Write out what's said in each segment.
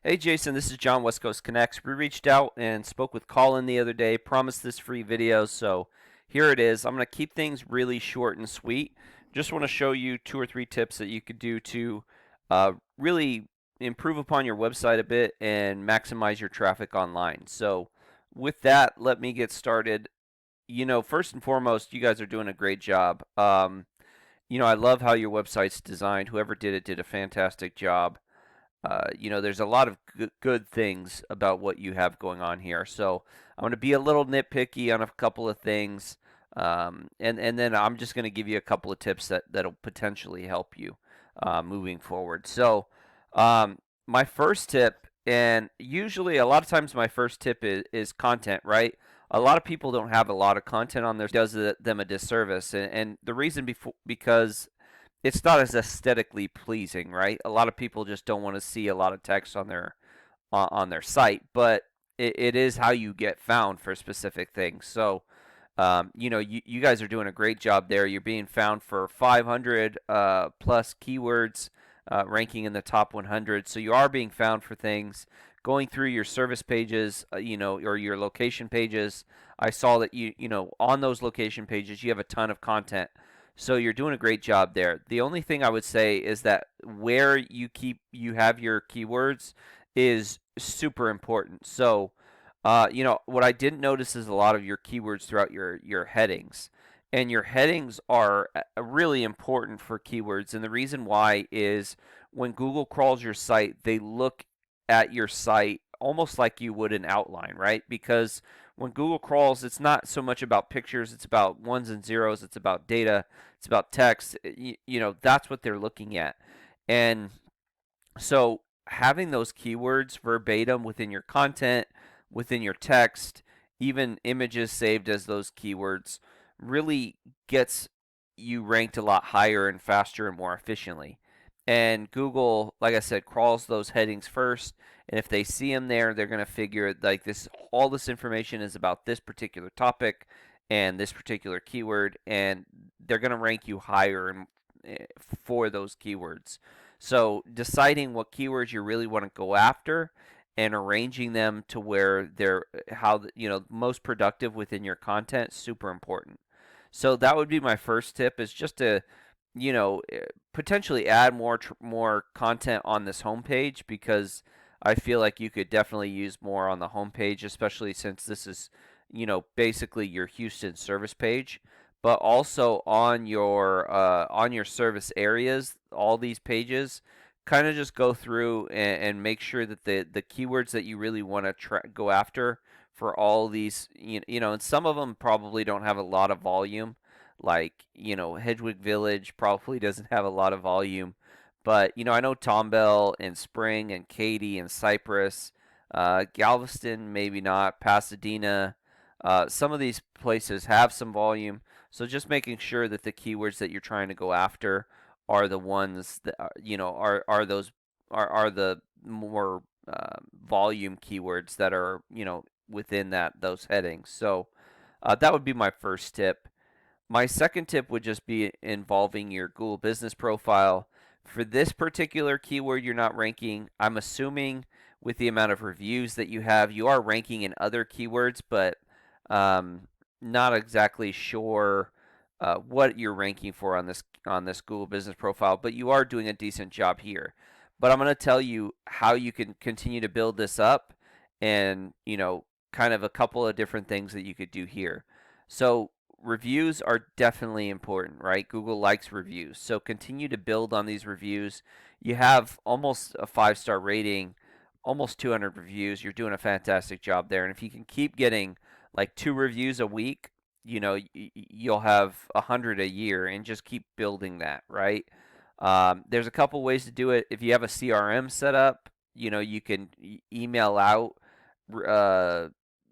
Hey Jason, this is John, West Coast Connects. We reached out and spoke with Colin the other day, promised this free video, so here it is. I'm going to keep things really short and sweet. Just want to show you two or three tips that you could do to really improve upon your website a bit and maximize your traffic online. So, with that, let me get started. First and foremost, you guys are doing a great job. I love how your website's designed. Whoever did it did a fantastic job. There's a lot of good things about what you have going on here. So I'm going to be a little nitpicky on a couple of things, and then I'm just going to give you a couple of tips that'll potentially help you moving forward. So my first tip, and usually a lot of times my first tip is content, right? A lot of people don't have a lot of content on there, does them a disservice, and the reason because it's not as aesthetically pleasing, right? A lot of people just don't want to see a lot of text on their site, but it is how you get found for specific things. So, you guys are doing a great job there. You're being found for 500 plus keywords, ranking in the top 100. So you are being found for things. Going through your service pages, or your location pages, I saw that on those location pages you have a ton of content. So you're doing a great job there. The only thing I would say is that where you have your keywords is super important. So, what I didn't notice is a lot of your keywords throughout your headings. And your headings are really important for keywords. And the reason why is when Google crawls your site, they look at your site almost like you would an outline, right? Because when Google crawls, it's not so much about pictures, it's about ones and zeros, it's about data, it's about text. That's what they're looking at. And so having those keywords verbatim within your content, within your text, even images saved as those keywords really gets you ranked a lot higher and faster and more efficiently. And Google, like I said, crawls those headings first, and if they see them there, they're going to figure like all this information is about this particular topic and this particular keyword, and they're going to rank you higher for those keywords. So deciding what keywords you really want to go after and arranging them to where they're most productive within your content, super important. So that would be my first tip, is just to potentially add more content on this homepage, because I feel like you could definitely use more on the homepage, especially since this is basically your Houston service page. But also on your service areas, all these pages, kind of just go through and make sure that the keywords that you really want to go after for all these, and some of them probably don't have a lot of volume, like Hedwig Village probably doesn't have a lot of volume, but I know Tomball and Spring and Katy and Cypress, Galveston maybe not, Pasadena, some of these places have some volume. So just making sure that the keywords that you're trying to go after are the ones that are those are the more volume keywords that are within those headings. So that would be my first tip. My second tip would just be involving your Google Business Profile. For this particular keyword you're not ranking, I'm assuming with the amount of reviews that you have, you are ranking in other keywords, but not exactly sure what you're ranking for on this Google Business Profile, but you are doing a decent job here. But I'm going to tell you how you can continue to build this up, and kind of a couple of different things that you could do here. So reviews are definitely important, right? Google likes reviews. So continue to build on these reviews. You have almost a 5-star rating, almost 200 reviews. You're doing a fantastic job there. And if you can keep getting like 2 reviews a week, you'll have 100 a year, and just keep building that, right? There's a couple ways to do it. If you have a CRM set up, you can email out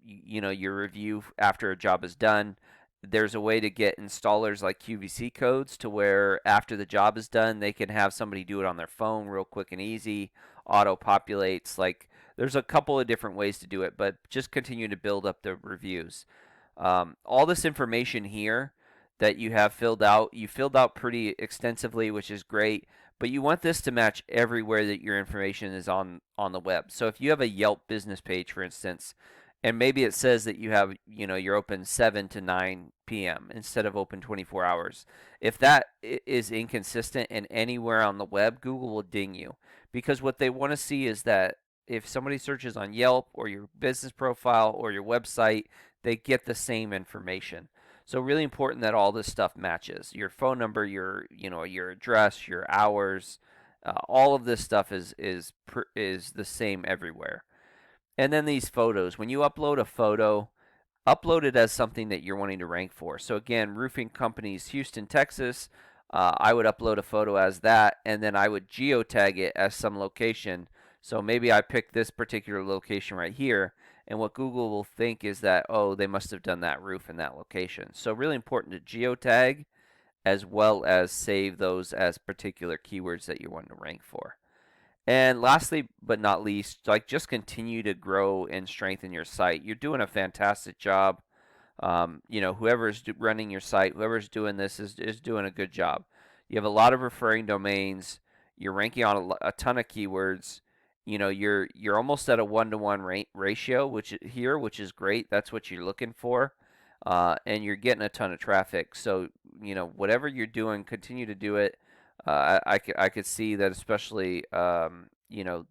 your review after a job is done. There's a way to get installers like QVC codes to where after the job is done, they can have somebody do it on their phone real quick and easy. Auto populates. Like, there's a couple of different ways to do it, but just continue to build up the reviews. All this information here that you have filled out, you filled out pretty extensively, which is great. but you want this to match everywhere that your information is on the web. So if you have a Yelp business page, for instance, and maybe it says that you have, you're open 7 to 9 p.m. instead of open 24 hours. If that is inconsistent and anywhere on the web, Google will ding you, because what they want to see is that if somebody searches on Yelp or your business profile or your website, they get the same information. So really important that all this stuff matches. Your phone number, your address, your hours, all of this stuff is the same everywhere. And then these photos. When you upload a photo, upload it as something that you're wanting to rank for. So again, roofing companies, Houston, Texas. I would upload a photo as that, and then I would geotag it as some location. So maybe I pick this particular location right here, and what Google will think is that, oh, they must have done that roof in that location. So really important to geotag as well as save those as particular keywords that you want to rank for. And lastly, but not least, like, just continue to grow and strengthen your site. You're doing a fantastic job. Whoever's running your site, whoever's doing this is doing a good job. You have a lot of referring domains. You're ranking on a ton of keywords. You're almost at a 1-to-1 ratio, which is great. That's what you're looking for, and you're getting a ton of traffic. So whatever you're doing, continue to do it. I could see that, especially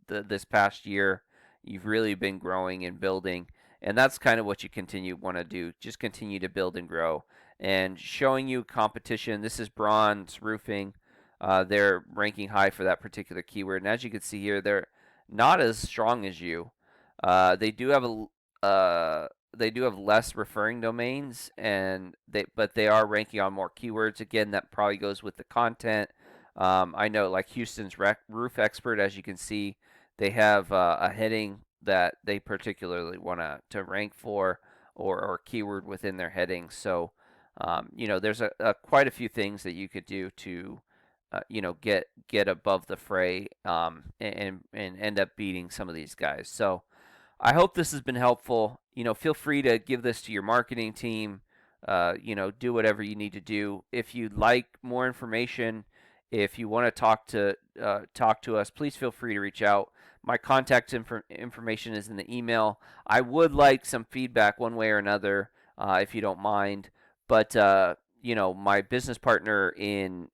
this past year, you've really been growing and building, and that's kind of what you want to do. Just continue to build and grow, and showing you competition. This is Bronze Roofing. They're ranking high for that particular keyword, and as you can see here, they're not as strong as you. They do have less referring domains, but they are ranking on more keywords. Again, that probably goes with the content. I know, like Houston's Roof Expert, as you can see, they have a heading that they particularly want to rank for, or keyword within their heading. So, there's quite a few things that you could do to, get above the fray, and end up beating some of these guys. So, I hope this has been helpful. Feel free to give this to your marketing team. Do whatever you need to do. If you'd like more information, if you want to talk to us, please feel free to reach out. My contact information is in the email. I would like some feedback one way or another, if you don't mind. But my business partner in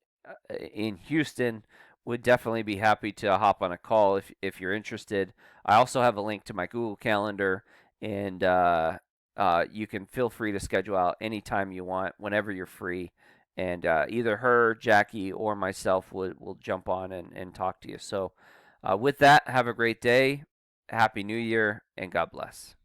Houston would definitely be happy to hop on a call if you're interested. I also have a link to my Google Calendar, and you can feel free to schedule out anytime you want, whenever you're free. And either her, Jackie, or myself will jump on and talk to you. So with that, have a great day. Happy New Year, and God bless.